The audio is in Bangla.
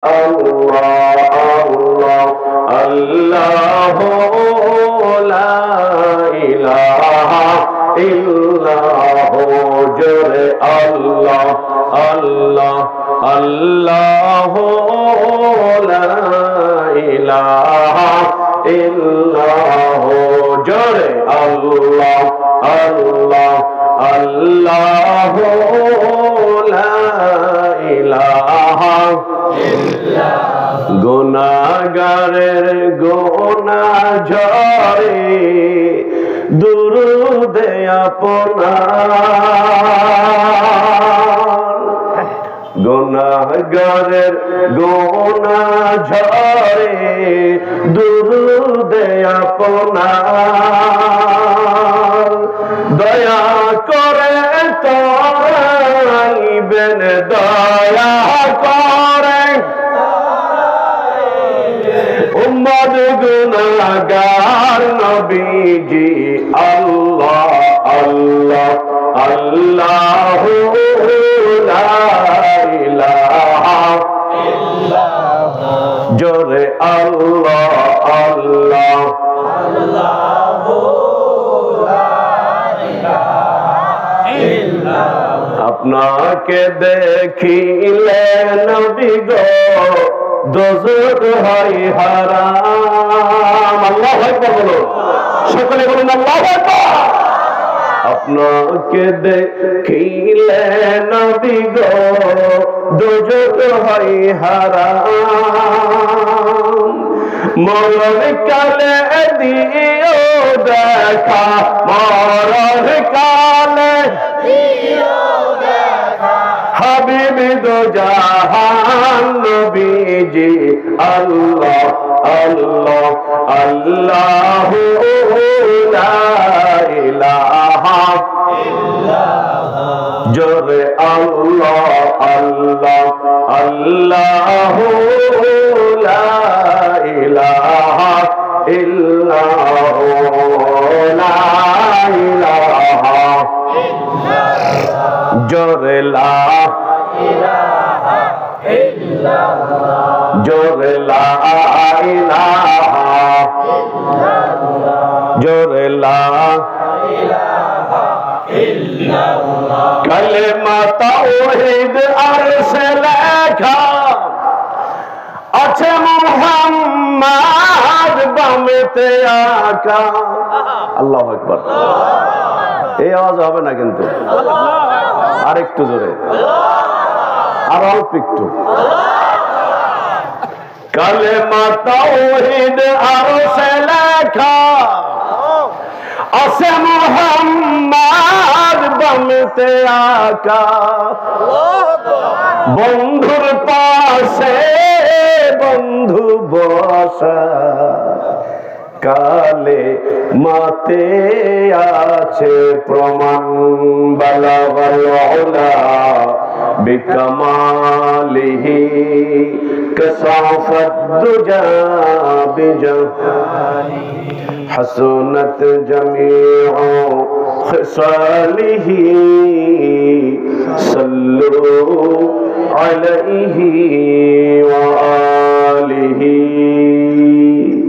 আল্লাহ আল্লাহ লা ইলাহা ইল্লাল্লাহ জোরে আল্লাহ আল্লাহ আল্লাহ লা ইলাহা ইল্লাল্লাহ জোরে আল্লাহ আল্লাহ আল্লাহ লা ইলাহা গুনাহগারের গুনাহ ঝরে দুরূদে আপনার গুনাহগারের গুনাহ ঝরে দুরূদে আপনার দয়া করে তোরাইবেন দয়া করে উম্মত গুনাহগার নবীজি আল্লাহ আল্লাহ আল্লাহ লা ইলাহা ইল্লাল্লাহ জোরে আল্লাহ আল্লাহ আল্লাহ লা ইলাহা ইল্লাল্লাহ আপনাকে দেখিলে নবী গো দোজখ হয় হারাম আল্লাহু আকবার বলো সকলে বলুন আল্লাহু আকবার আপনাকে দেখিলে নবী গো দোজখ হয় হারাম মরণ কালে দিও দেখা মরণ কালে দিও দেখা হাবিব দো জাহান নবীজি আল্লাহ আল্লাহ আল্লাহ লা ইলাহা ইল্লাল্লাহ জোরে আল্লাহ আল্লাহ আল্লাহ লা ইলাহা ইল্লাল্লাহ লা ইলাহা ইল্লাল্লাহ জোরে লা ইলাহা ইল্লাল্লাহ জোরে লা ইলাহা ইল্লাল্লাহ জোরে লা ইলাহা ইল্লাল্লাহ কালেমা তাওহীদ আরশে লেখা আছে মুহাম্মদ বামেতে আকা আল্লাহু আকবার এই আওয়াজ হবে না কিন্তু আরেকটু জোরে আর অল্প একটু কালেমা তাওহীদ আরশে লেখা আছে মুহাম্মদ বামেতে আকা বন্ধুর পাশে বন্ধু বসা কালে মাতে আছে প্রমাণ বালাগাল উলা বিকামালিহি কাসাফাত দুজা বিজাহানি হাসনাত জামিউ খিসালিহি সাল্লু আলাইহি ওয়া আলিহি